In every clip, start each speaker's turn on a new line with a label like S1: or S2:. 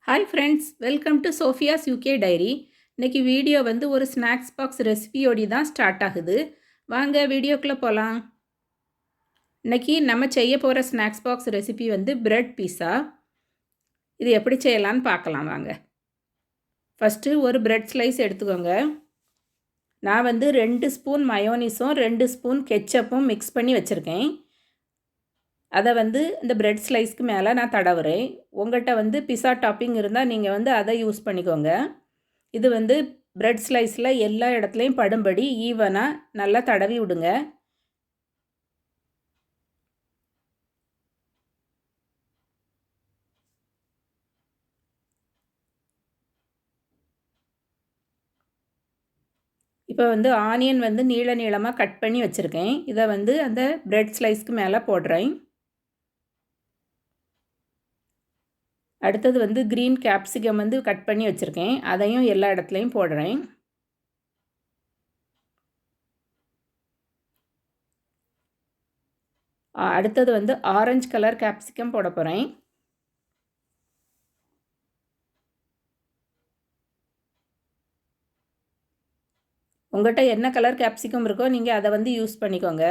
S1: Hi friends, welcome to Sophia's UK diary. இன்றைக்கி video வந்து ஒரு ஸ்நாக்ஸ் பாக்ஸ் ரெசிபியோடி தான் ஸ்டார்ட் ஆகுது. வாங்க வீடியோக்குள்ளே போகலாம். இன்றைக்கி நம்ம செய்ய போகிற ஸ்நாக்ஸ் பாக்ஸ் ரெசிபி வந்து பிரெட் பீஸா. இது எப்படி செய்யலான்னு பார்க்கலாம் வாங்க. ஃபஸ்ட்டு ஒரு பிரெட் ஸ்லைஸ் எடுத்துக்கோங்க. நான் வந்து 2 ஸ்பூன் மயோனிஸும் 2 ஸ்பூன் கெச்சப்பும் மிக்ஸ் பண்ணி வச்சுருக்கேன். அதை வந்து இந்த பிரெட் ஸ்லைஸ்க்கு மேலே நான் தடவுறேன். உங்கள்கிட்ட வந்து பிஸா டாப்பிங் இருந்தால் நீங்கள் வந்து அதை யூஸ் பண்ணிக்கோங்க. இது வந்து பிரெட் ஸ்லைஸில் எல்லா இடத்துலையும் படும்படி ஈவனாக நல்லா தடவி விடுங்க. இப்போ வந்து ஆனியன் வந்து நீள நீளமாக கட் பண்ணி வச்சுருக்கேன். இதை வந்து அந்த பிரெட் ஸ்லைஸ்க்கு மேலே போடுறேன். அடுத்தது வந்து க்ரீன் கேப்சிகம் வந்து கட் பண்ணி வச்சுருக்கேன். அதையும் எல்லா இடத்துலையும் போடுறேன். அடுத்தது வந்து ஆரஞ்சு கலர் கேப்சிகம் போட போகிறேன். உங்கள்கிட்ட என்ன கலர் கேப்சிகம் இருக்கோ நீங்கள் அதை வந்து யூஸ் பண்ணிக்கோங்க.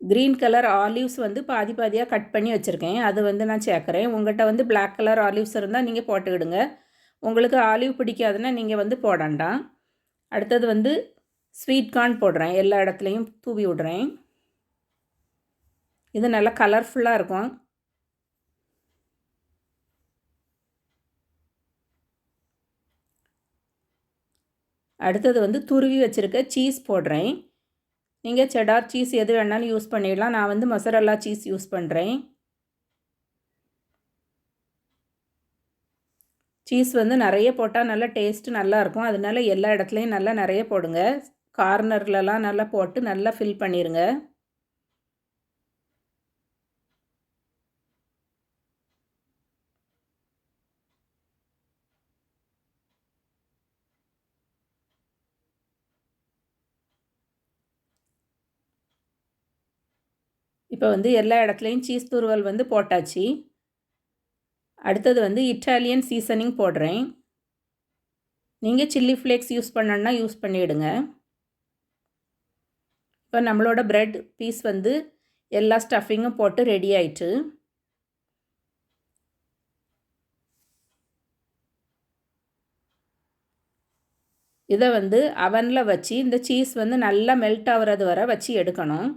S1: க்ரீன் கலர் ஆலிவ்ஸ் வந்து பாதி பாதியாக கட் பண்ணி வச்சுருக்கேன். அது வந்து நான் சேர்க்குறேன். உங்கள்கிட்ட வந்து பிளாக் கலர் ஆலிவ்ஸ் இருந்தால் நீங்கள் போட்டுக்கிடுங்க. உங்களுக்கு ஆலிவ் பிடிக்காதுன்னா நீங்கள் வந்து போடண்டாம். அடுத்தது வந்து ஸ்வீட் கார்ன் போடுறேன். எல்லா இடத்துலையும் தூவி விடுறேன். இது நல்லா கலர்ஃபுல்லாக இருக்கும். அடுத்தது வந்து துருவி வச்சுருக்க சீஸ் போடுறேன். நீங்கள் செடார் சீஸ் எது வேணாலும் யூஸ் பண்ணிடலாம். நான் வந்து மொசரல்லா சீஸ் யூஸ் பண்ணுறேன். சீஸ் வந்து நிறைய போட்டால் நல்லா டேஸ்ட்டு நல்லாயிருக்கும். அதனால எல்லா இடத்துலையும் நல்லா நிறைய போடுங்க. கார்னர்லலாம் நல்லா போட்டு நல்லா ஃபில் பண்ணிடுங்க. இப்போ வந்து எல்லா இடத்துலையும் சீஸ் துருவல் வந்து போட்டாச்சு. அடுத்தது வந்து இட்டாலியன் சீசனிங் போடுறேன். நீங்கள் சில்லி ஃப்ளேக்ஸ் யூஸ் பண்ணணுன்னா யூஸ் பண்ணிவிடுங்க. இப்போ நம்மளோட பிரெட் பீஸ் வந்து எல்லா ஸ்டஃபிங்கும் போட்டு ரெடி ஆயிட்டு. இதை வந்து அவனில் வச்சு இந்த சீஸ் வந்து நல்லா மெல்ட் ஆகிறது வரை வச்சு எடுக்கணும்.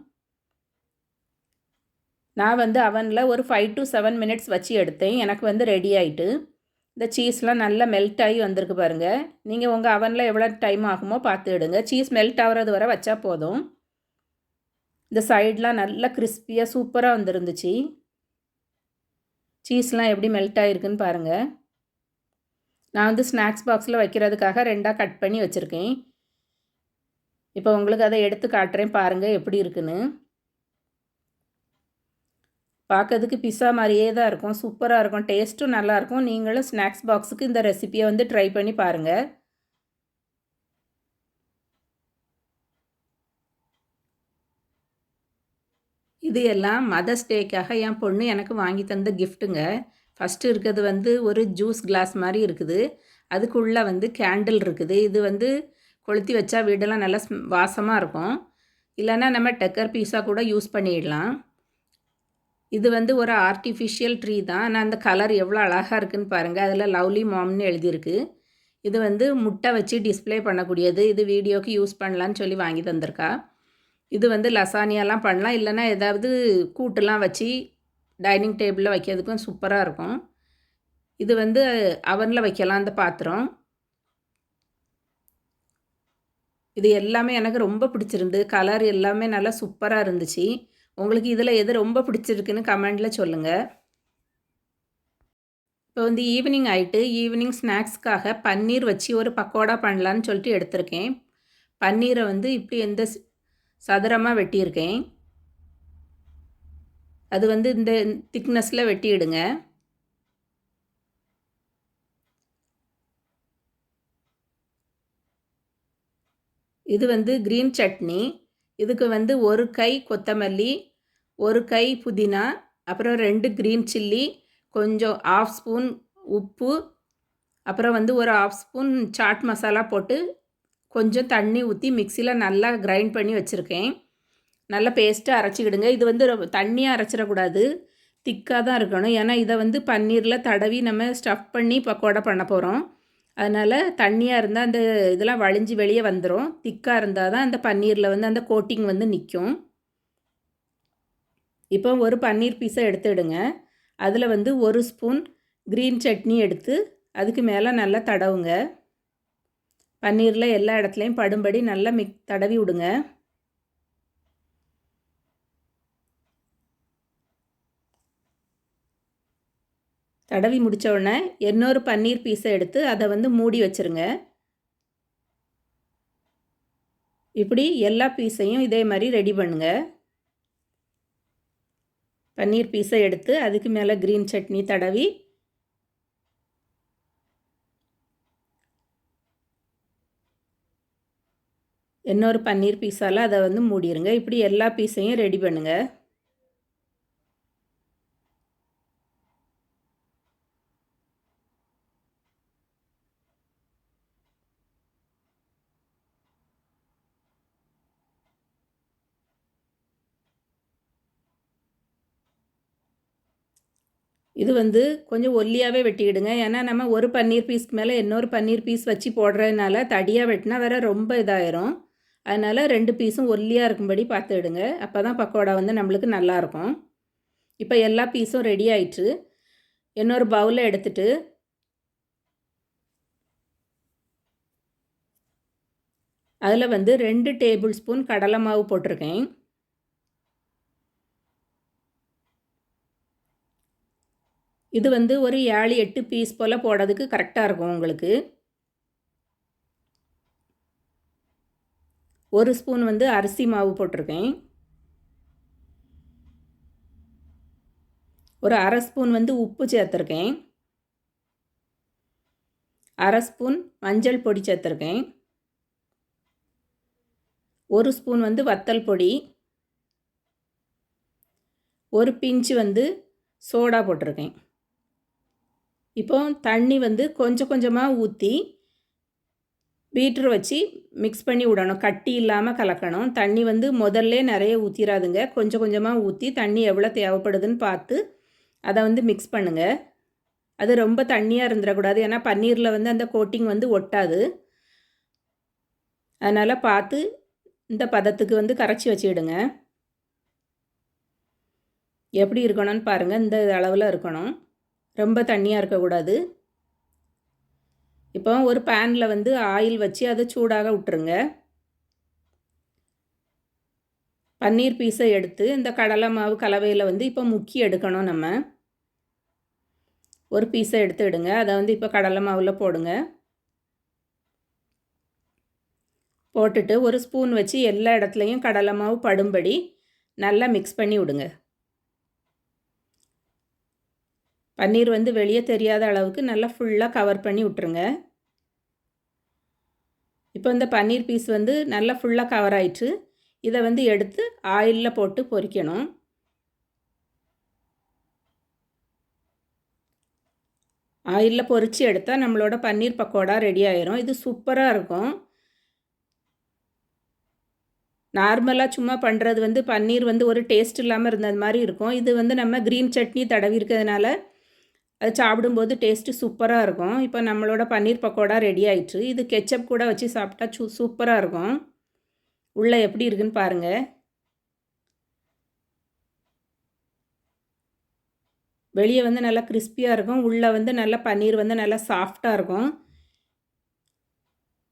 S1: நான் வந்து அவனில் ஒரு 5 to 7 மினிட்ஸ் வச்சு எடுத்தேன். எனக்கு வந்து ரெடி ஆகிட்டு. இந்த சீஸ்லாம் நல்லா மெல்ட் ஆகி வந்திருக்கு பாருங்கள். நீங்கள் உங்கள் அவனில் எவ்வளோ டைம் ஆகுமோ பார்த்து எடுங்க. சீஸ் மெல்ட் ஆகிறது வரை வச்சா போதும். இந்த சைட்லாம் நல்லா கிறிஸ்பியாக சூப்பராக வந்துருந்துச்சு. சீஸ்லாம் எப்படி மெல்ட் ஆகிருக்குன்னு பாருங்கள். நான் வந்து ஸ்நாக்ஸ் பாக்ஸில் வைக்கிறதுக்காக 2ஆக கட் பண்ணி வச்சுருக்கேன். இப்போ உங்களுக்கு அதை எடுத்து காட்டுறேன் பாருங்கள் எப்படி இருக்குன்னு. பார்க்கறதுக்கு பிஸா மாதிரியே தான் இருக்கும். சூப்பராக இருக்கும். டேஸ்ட்டும் நல்லாயிருக்கும். நீங்களும் ஸ்நாக்ஸ் பாக்ஸுக்கு இந்த ரெசிபியை வந்து ட்ரை பண்ணி பாருங்கள். இது எல்லாம் மதர்ஸ் டேக்காக என் பொண்ணு எனக்கு வாங்கி தந்த கிஃப்ட்டுங்க. ஃபஸ்ட்டு இருக்கிறது வந்து ஒரு ஜூஸ் கிளாஸ் மாதிரி இருக்குது. அதுக்குள்ளே வந்து கேண்டில் இருக்குது. இது வந்து கொளுத்தி வச்சா வீடெல்லாம் நல்லா வாசமாக இருக்கும். இல்லைன்னா நம்ம டெக்கர் பீஸா கூட யூஸ் பண்ணிடலாம். இது வந்து ஒரு ஆர்டிஃபிஷியல் ட்ரீ தான். ஆனால் அந்த கலர் எவ்வளோ அழகாக இருக்குதுன்னு பாருங்கள். அதில் லவ்லி மாம்னு எழுதியிருக்கு. இது வந்து முட்டை வச்சு டிஸ்ப்ளே பண்ணக்கூடியது. இது வீடியோக்கு யூஸ் பண்ணலான்னு சொல்லி வாங்கி தந்திருக்கா. இது வந்து லசானியாலாம் பண்ணலாம். இல்லைன்னா ஏதாவது கூட்டெலாம் வச்சு டைனிங் டேபிளில் வைக்கிறதுக்கும் சூப்பராக இருக்கும். இது வந்து அவனில் வைக்கலாம் அந்த பாத்திரம். இது எல்லாமே எனக்கு ரொம்ப பிடிச்சிருந்து. கலர் எல்லாமே நல்லா சூப்பராக இருந்துச்சு. உங்களுக்கு இதில் எது ரொம்ப பிடிச்சிருக்குன்னு கமெண்டில் சொல்லுங்கள். இப்போ வந்து ஈவினிங் ஆகிட்டு ஈவினிங் ஸ்நாக்ஸ்க்காக பன்னீர் வச்சு ஒரு பக்கோடா பண்ணலான்னு சொல்லிட்டு எடுத்திருக்கேன். பன்னீரை வந்து இப்படி எந்த சதுரமாக வெட்டியிருக்கேன். அது வந்து இந்த திக்னஸில் வெட்டிடுங்க. இது வந்து க்ரீன் சட்னி. இதுக்கு வந்து ஒரு கை கொத்தமல்லி, ஒரு கை புதினா, அப்புறம் 2 கிரீன் சில்லி, கொஞ்சம் 1/2 ஸ்பூன் உப்பு, அப்புறம் வந்து ஒரு 1/2 ஸ்பூன் சாட் மசாலா போட்டு கொஞ்சம் தண்ணி ஊற்றி மிக்சியில் நல்லா கிரைண்ட் பண்ணி வச்சுருக்கேன். நல்லா பேஸ்ட்டாக அரைச்சிக்கிடுங்க. இது வந்து தண்ணியாக அரைச்சிடக்கூடாது, திக்காக தான் இருக்கணும். ஏன்னா இதை வந்து பன்னீரில் தடவி நம்ம ஸ்டஃப் பண்ணி பக்கோடா பண்ண போகிறோம். அதனால் தண்ணியாக இருந்தால் அந்த இதெல்லாம் வழிஞ்சு வெளியே வந்துடும். திக்காக இருந்தால் தான் அந்த பன்னீரில் வந்து அந்த கோட்டிங் வந்து நிற்கும். இப்போ ஒரு பன்னீர் பீஸை எடுத்துடுங்க. அதில் வந்து 1 ஸ்பூன் க்ரீன் சட்னி எடுத்து அதுக்கு மேலே நல்லா தடவுங்க. பன்னீரில் எல்லா இடத்துலையும் படும்படி நல்லா தடவி விடுங்க. தடவி முடித்த உடனே இன்னொரு பன்னீர் பீஸை எடுத்து அதை வந்து மூடி வச்சுருங்க. இப்படி எல்லா பீஸையும் இதே மாதிரி ரெடி பண்ணுங்கள். பன்னீர் பீஸை எடுத்து அதுக்கு மேலே க்ரீன் சட்னி தடவி இன்னொரு பன்னீர் பீஸால் அதை வந்து மூடிடுங்க. இப்படி எல்லா பீஸையும் ரெடி பண்ணுங்கள். இது வந்து கொஞ்சம் ஒல்லியாகவே வெட்டிக்கிடுங்க. ஏன்னா நம்ம ஒரு பன்னீர் பீஸ்க்கு மேலே இன்னொரு பன்னீர் பீஸ் வச்சு போடுறதுனால தடியாக வெட்டினா வேறு ரொம்ப இதாயிரும். அதனால் 2 பீஸும் ஒல்லியாக இருக்கும்படி பார்த்துடுங்க. அப்போ தான் பக்கோடா வந்து நம்மளுக்கு நல்லாயிருக்கும். இப்போ எல்லா பீஸும் ரெடி ஆயிடுச்சு. இன்னொரு பவுலில் எடுத்துகிட்டு அதில் வந்து 2 டேபிள் ஸ்பூன் கடலை மாவு போட்டிருக்கேன். இது வந்து ஒரு 7-8 பீஸ் போல் போடுறதுக்கு கரெக்டாக இருக்கும் உங்களுக்கு. 1 ஸ்பூன் வந்து அரிசி மாவு போட்டிருக்கேன். ஒரு 1/2 ஸ்பூன் வந்து உப்பு சேர்த்துருக்கேன். 1/2 ஸ்பூன் மஞ்சள் பொடி சேர்த்துருக்கேன். 1 ஸ்பூன் வந்து வத்தல் பொடி, ஒரு பிஞ்சு வந்து சோடா போட்டிருக்கேன். இப்போ தண்ணி வந்து கொஞ்சம் கொஞ்சமாக ஊற்றி பீட்ரு வச்சு மிக்ஸ் பண்ணி விடணும். கட்டி இல்லாமல் கலக்கணும். தண்ணி வந்து முதல்ல நிறைய ஊற்றிடாதுங்க. கொஞ்சம் கொஞ்சமாக ஊற்றி தண்ணி எவ்வளோ தேவைப்படுதுன்னு பார்த்து அதை வந்து மிக்ஸ் பண்ணுங்கள். அது ரொம்ப தண்ணியாக இருந்துடக்கூடாது. ஏன்னா பன்னீரில் வந்து அந்த கோட்டிங் வந்து ஒட்டாது. அதனால் பார்த்து இந்த பதத்துக்கு வந்து கரைச்சி வச்சுடுங்க. எப்படி இருக்கணும்னு பாருங்கள். இந்த அளவில் இருக்கணும், ரொம்ப தண்ணியாக இருக்கக்கூடாது. இப்போ ஒரு பேனில் வந்து ஆயில் வச்சு அதை சூடாக விட்டுருங்க. பன்னீர் பீஸை எடுத்து இந்த கடலை மாவு கலவையில் வந்து இப்போ முக்கி எடுக்கணும். நம்ம ஒரு பீஸை எடுத்துடுங்க. அதை வந்து இப்போ கடலை மாவில் போடுங்க. போட்டுட்டு ஒரு ஸ்பூன் வச்சு எல்லா இடத்துலையும் கடலை மாவு படும்படி நல்லா மிக்ஸ் பண்ணி விடுங்க. பன்னீர் வந்து வெளியே தெரியாத அளவுக்கு நல்லா ஃபுல்லாக கவர் பண்ணி விட்டுருங்க. இப்போ இந்த பன்னீர் பீஸ் வந்து நல்லா ஃபுல்லாக கவர் ஆயிடுச்சு. இதை வந்து எடுத்து ஆயிலில் போட்டு பொரிக்கணும். ஆயிலில் பொரித்து எடுத்தால் நம்மளோட பன்னீர் பக்கோடா ரெடி ஆயிரும். இது சூப்பராக இருக்கும். நார்மலாக சும்மா பண்ணுறது வந்து பன்னீர் வந்து ஒரு டேஸ்ட் இல்லாமல் இருந்தது மாதிரி இருக்கும். இது வந்து நம்ம க்ரீன் சட்னி தடவி இருக்கிறதுனால அது சாப்பிடும்போது டேஸ்ட்டு சூப்பராக இருக்கும். இப்போ நம்மளோட பன்னீர் பக்கோடா ரெடி ஆயிடுச்சு. இது கெச்சப் கூட வச்சு சாப்பிட்டா சூப்பராக இருக்கும். உள்ளே எப்படி இருக்குன்னு பாருங்கள். வெளியே வந்து நல்லா கிறிஸ்பியாக இருக்கும். உள்ளே வந்து நல்லா பன்னீர் வந்து நல்லா சாஃப்டாக இருக்கும்.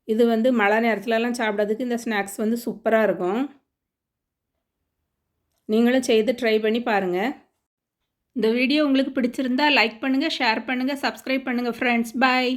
S1: இது வந்து மழை நேரத்துலலாம் சாப்பிட்றதுக்கு இந்த ஸ்நாக்ஸ் வந்து சூப்பராக இருக்கும். நீங்களும் செய்து ட்ரை பண்ணி பாருங்கள். இந்த வீடியோ உங்களுக்கு பிடிச்சிருந்தா லைக் பண்ணுங்கள், ஷேர் பண்ணுங்கள், சப்ஸ்கிரைப் பண்ணுங்கள் ஃப்ரெண்ட்ஸ். பாய்.